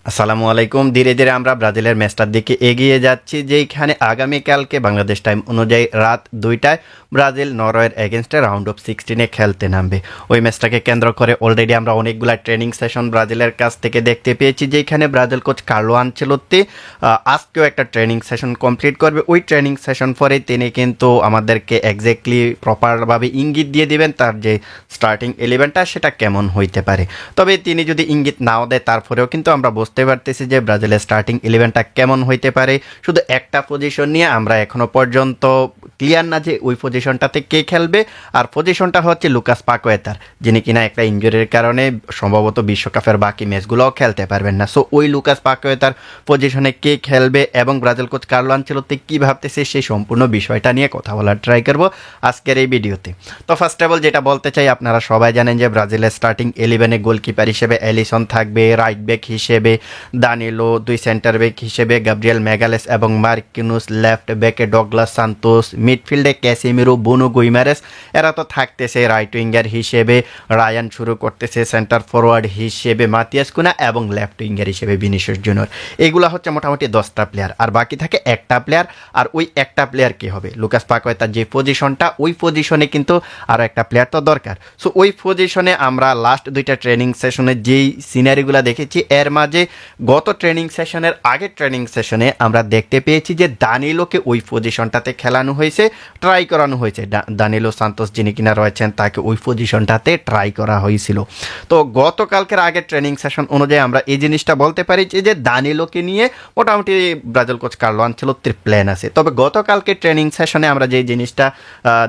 আসসালামু আলাইকুম। ধীরে ধীরে আমরা ব্রাজিলের ম্যাচটার দিকে এগিয়ে যাচ্ছি, যেইখানে আগামীকালকে বাংলাদেশ টাইম অনুযায়ী রাত 2টায় ব্রাজিল নরওয়ের এগেনস্টে রাউন্ড অফ 16 খেলতে নামবে। ওই ম্যাচটাকে কেন্দ্র করে অলরেডি আমরা অনেকগুলো ট্রেনিং সেশন ব্রাজিলের কাছ থেকে দেখতে পেয়েছি, যেখানে ব্রাজিল কোচ কার্লো আনচেলোত্তি আজকেও একটা ট্রেনিং সেশন কমপ্লিট করবে। ওই ট্রেনিং সেশন পরে তিনি কিন্তু আমাদেরকে এক্স্যাক্টলি প্রপারভাবে ইঙ্গিত দিয়ে দিবেন তার যে স্টার্টিং 11টা সেটা কেমন হইতে পারে। তবে তিনি যদি ইঙ্গিত নাও দেয়, তারপরেও কিন্তু আমরা বুঝতে পারতেছি যে ব্রাজিলের স্টার্টিং 11টা কেমন হইতে পারে। শুধু একটা পজিশন নিয়ে আমরা এখনো পর্যন্ত ক্লিয়ার না যে ওই পজিশনটাতে কে খেলবে। আর পজিশনটা হচ্ছে লুকাস পাকুয়েতার, যিনি কিনা একটা ইনজুরির কারণে সম্ভবত বিশ্বকাপের বাকি ম্যাচগুলোও খেলতে পারবেন না। সো ওই লুকাস পাকুয়েতার পজিশনে কে খেলবে এবং ব্রাজিল কোচ কার্লো আনচেলোত্তি কী ভাবতেছে সেই সম্পূর্ণ বিষয়টা নিয়ে কথা বলার ট্রাই করব আজকের এই ভিডিওতে। তো ফার্স্ট অফ অল যেটা বলতে চাই, আপনারা সবাই জানেন যে ব্রাজিলের স্টার্টিং 11-এ গোলকিপার হিসেবে এলিসন থাকবে, রাইট ব্যাক হিসেবে দানিলো, দুই সেন্টার ব্যাক হিসেবে গাব্রিয়েল ম্যাগালেস এবং মার্কিনুস, লেফট ব্যাকে ডগলাস সান্তোস, মিডফিল্ডে ক্যাসিমিরো, বুনো গুইমারেস এরা তো থাকতেছে, রাইট উইঙ্গার হিসেবে রায়ান শুরু করতেছে, সেন্টার ফরওয়ার্ড হিসেবে মাতিয়াস কুনা এবং লেফট উইঙ্গার হিসেবে ভিনিসিয়াস জুনিয়র। এগুলো হচ্ছে মোটামুটি 10টা প্লেয়ার, আর বাকি থাকে একটা প্লেয়ার। আর ওই একটা প্লেয়ার কি হবে? লুকাস পাকুয়েতার যে পজিশনটা, ওই পজিশনে কিন্তু আরও একটা প্লেয়ার তো দরকার। সো ওই পজিশনে আমরা লাস্ট 2টা ট্রেনিং সেশনে যেই সিনারিগুলো দেখেছি, এর মাঝে গত ট্রেনিং সেশনের আগের ট্রেনিং সেশনে আমরা দেখতে পেয়েছি যে দানিলোকে ওই পজিশনটাতে খেলানো হয়েছে, ট্রাই করানো হয়েছে। দানিলো সান্তোস যিনি কিনা রয়েছেন, তাকে ওই পজিশনটাতে ট্রাই করা হয়েছিল। তো গতকালকের আগের ট্রেনিং সেশন অনুযায়ী আমরা এই জিনিসটা বলতে পারি যে দানিলোকে নিয়ে মোটামুটি ব্রাজিল কোচ কার্লো আনচেলোত্তির প্ল্যান আছে। তবে গতকালকে ট্রেনিং সেশনে আমরা যেই জিনিসটা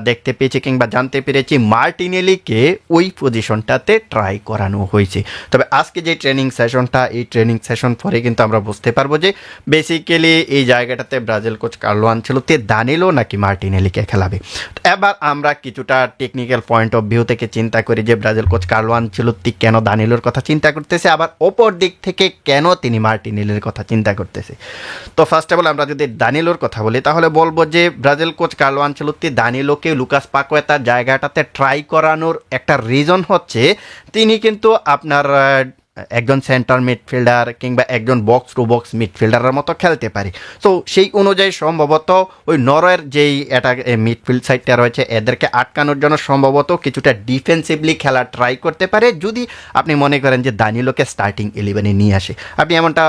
দেখতে পেয়েছি কিংবা জানতে পেরেছি, মার্টিনেলিকে ওই পজিশনটাতে ট্রাই করানো হয়েছে। তবে আজকে যে ট্রেনিং সেশনটা, এই ট্রেনিং সেশন পরে কিন্তু আমরা বুঝতে পারবো যে বেসিক্যালি এই জায়গাটাতে ব্রাজিল কোচ কার্লো আনচেলোত্তি দানিলো নাকি মার্টিনেলিকে খেলাবে। এবার আমরা কিছুটা টেকনিক্যাল পয়েন্ট অফ ভিউ থেকে চিন্তা করি যে ব্রাজিল কোচ কার্লো আনচেলোত্তি কেন দানিলোর কথা চিন্তা করতেছে, আবার অপর দিক থেকে কেন তিনি মার্টিনেলির কথা চিন্তা করতেছে। তো ফার্স্ট অফ অল আমরা যদি দানিলোর কথা বলি, তাহলে বলবো যে ব্রাজিল কোচ কার্লো আনচেলোত্তি দানিলোকে লুকাস পাকুয়েতার জায়গাটাতে ট্রাই করানোর একটা রিজন হচ্ছে, তিনি কিন্তু আপনার একজন সেন্টার মিডফিল্ডার কিংবা একজন বক্স টু বক্স মিডফিল্ডারের মতো খেলতে পারে। সো সেই অনুযায়ী সম্ভবত ওই নরওয়ের যেই অ্যাটাক মিডফিল্ড সাইডটা রয়েছে, এদেরকে আটকানোর জন্য সম্ভবত কিছুটা ডিফেন্সিভলি খেলা ট্রাই করতে পারে, যদি আপনি মনে করেন যে দানিলোকে স্টার্টিং 11-এ নিয়ে আসে, আপনি এমনটা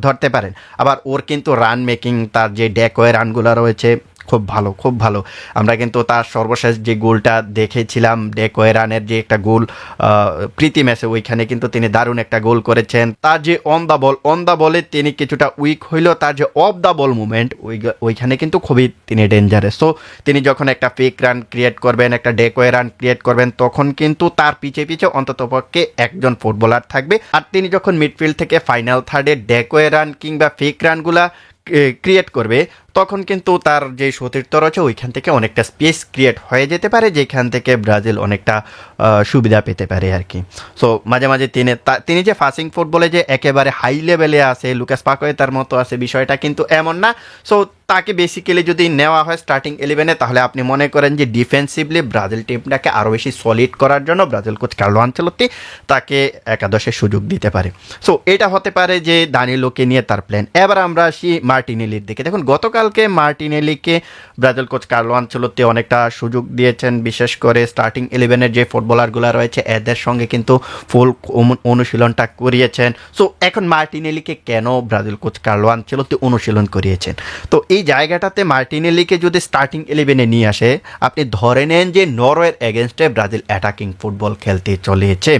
ধরতে পারেন। আবার ওর কিন্তু রান মেকিং, তার যে ডেকওয়ে রানগুলো রয়েছে খুব ভালো, খুব ভালো। আমরা কিন্তু তার সর্বশেষ যে গোলটা দেখেছিলাম, ডেকওয়ে রানের যে একটা গোল প্রীতি ম্যাচে, ওইখানে কিন্তু তিনি দারুণ একটা গোল করেছেন। তার যে অন দ্য বলে তিনি কিছুটা উইক হইলেও তার যে অফ দ্য বল মুভমেন্ট, ওইখানে কিন্তু খুবই তিনি ডেঞ্জারাস। সো তিনি যখন একটা ফেক রান ক্রিয়েট করবেন, একটা ডেকওয়ে রান ক্রিয়েট করবেন, তখন কিন্তু তার পিছে পিছে অন্ততপক্ষে একজন ফুটবলার থাকবে। আর তিনি যখন মিডফিল্ড থেকে ফাইনাল থার্ডে ডেকওয়ে রান কিংবা ফেক রানগুলা ক্রিয়েট করবে, তখন কিন্তু তার যে সতীর্থ রয়েছে ওইখান থেকে অনেকটা স্পেস ক্রিয়েট হয়ে যেতে পারে, যেখান থেকে ব্রাজিল অনেকটা সুবিধা পেতে পারে আর কি। সো মাঝে মাঝে তিনি যে ফাসিং ফুটবলে যে একেবারে হাই লেভেলে আছে, লুকাস পাকুয়েতার মতো আছে, বিষয়টা কিন্তু এমন না। সো তাকে বেসিক্যালি যদি নেওয়া হয় স্টার্টিং 11-এ, তাহলে আপনি মনে করেন যে ডিফেন্সিভলি ব্রাজিল টিমটাকে আরও বেশি সলিড করার জন্য ব্রাজিল কোচ কার্লো আনচেলোত্তি তাকে একাদশে সুযোগ দিতে পারে। সো এটা হতে পারে যে দানিলোকে নিয়ে তার প্ল্যান। এবার আমরা আসি মার্টিনেলির দিকে। দেখুন, গতকালকে মার্টিনেলিকে ব্রাজিল কোচ কার্লো আনচেলোত্তি অনেকটা সুযোগ দিয়েছেন, বিশেষ করে স্টার্টিং 11-এর যে ফুটবলারগুলো রয়েছে এদের সঙ্গে কিন্তু ফুল অনুশীলনটা করিয়েছেন। সো এখন মার্টিনেলিকে কেন ব্রাজিল কোচ কার্লো আনচেলোত্তি অনুশীলন করিয়েছেন? তো এই জায়গাটাতে মার্টিনেলিকে যদি স্টার্টিং 11-এ নিয়ে আসে, আপনি ধরে নেন যে নরওয়ের এগেনস্টে ব্রাজিল অ্যাটাকিং ফুটবল খেলতে চলেছে।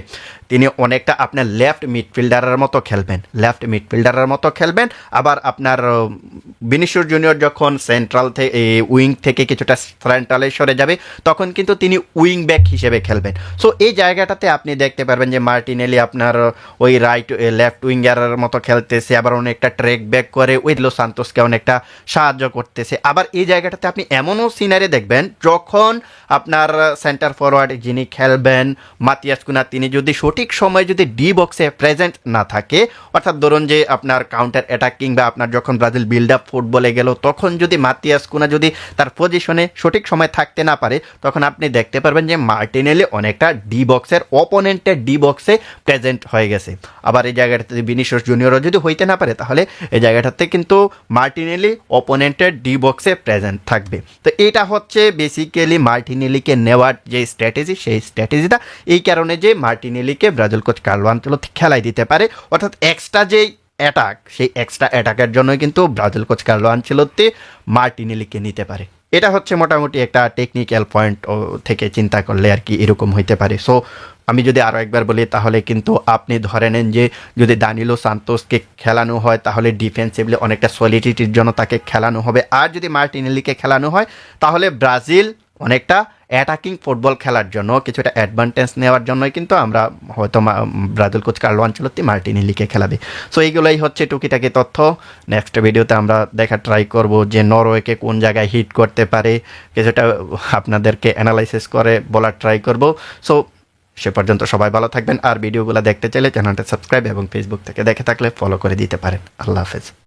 তিনি অনেকটা আপনার লেফট মিডফিল্ডারের মতো খেলবেন। আবার আপনার ভিনিসিয়াস জুনিয়র যখন সেন্ট্রাল থেকে উইং থেকে কিছুটা সেন্ট্রালে সরে যাবে, তখন কিন্তু তিনি উইং ব্যাক হিসেবে খেলবেন। সো এই জায়গাটাতে আপনি দেখতে পারবেন যে মার্টিনেলি আপনার ওই লেফট উইঙ্গারের মতো খেলতেছে, আবার অনেকটা ট্রেক ব্যাক করে ওই লো সান্তোসকে অনেকটা সাহায্য করতেছে। আবার এই জায়গাটাতে আপনি এমনও সিনারি দেখবেন, যখন আপনার সেন্টার ফরওয়ার্ড যিনি খেলবেন মাতিয়াস কুনা, তিনি যদি সঠিক সময় যদি ডি বক্সে প্রেজেন্ট না থাকে, অর্থাৎ ধরুন যে আপনার কাউন্টার অ্যাটাক কিংবা আপনার যখন ব্রাজিল বিল্ড আপ ফুটবলে গেল তখন যদি মাতিয়াস কুনা যদি তার পজিশনে সঠিক সময় থাকতে না পারে, তখন আপনি দেখতে পারবেন যে মার্টিনেলি অনেকটা ডি বক্সের অপোনেন্টের ডি বক্সে প্রেজেন্ট হয়ে গেছে। আবার এই জায়গাটাতে ভিনিসিয়াস জুনিয়রও যদি হইতে না পারে, তাহলে এই জায়গাটাতে কিন্তু মার্টিনেলি অপোনেন্টের ডি বক্সে প্রেজেন্ট থাকবে। তো এটা হচ্ছে বেসিক্যালি মার্টিনেলিকে নেওয়ার যে স্ট্র্যাটেজি, সেই স্ট্র্যাটেজিটা এই কারণে যে মার্টিনেলিকে ব্রাজিল কোচ কার্লো আনচেলত্তি খেলাই দিতে পারে, অর্থাৎ এক্সট্রা যেই অ্যাটাক, সেই এক্সট্রা অ্যাটাকের জন্যই কিন্তু ব্রাজিল কোচ কার্লো আনচেলত্তি মার্টিনেলিকে নিতে পারে। এটা হচ্ছে মোটামুটি একটা টেকনিক্যাল পয়েন্ট থেকে চিন্তা করলে আর কি এরকম হইতে পারে। সো আমি যদি আরও একবার বলি, তাহলে কিন্তু আপনি ধরে নেন যে যদি দানিলো সান্তোসকে খেলানো হয়, তাহলে ডিফেন্সিভলি অনেকটা সলিডিটির জন্য তাকে খেলানো হবে। আর যদি মার্টিনেলিকে খেলানো হয়, তাহলে ব্রাজিল অনেকটা অ্যাটাকিং ফুটবল খেলার জন্য কিছুটা অ্যাডভান্টেজ নেওয়ার জন্যই কিন্তু আমরা হয়তো ব্রাজিল কোচ কার্লো আনচেলত্তি মার্টিনেলিকে খেলাবে। সো এইগুলোই হচ্ছে টুকিটাকি তথ্য। নেক্সট ভিডিওতে আমরা দেখা ট্রাই করব যে নরওয়েকে কোন জায়গায় হিট করতে পারে, কিছুটা আপনাদেরকে অ্যানালাইসিস করে বলার ট্রাই করব। সো সে পর্যন্ত সবাই ভালো থাকবেন, আর ভিডিওগুলো দেখতে চাইলে চ্যানেলটা সাবস্ক্রাইব এবং ফেসবুক থেকে দেখে থাকলে ফলো করে দিতে পারেন। আল্লাহ হাফেজ।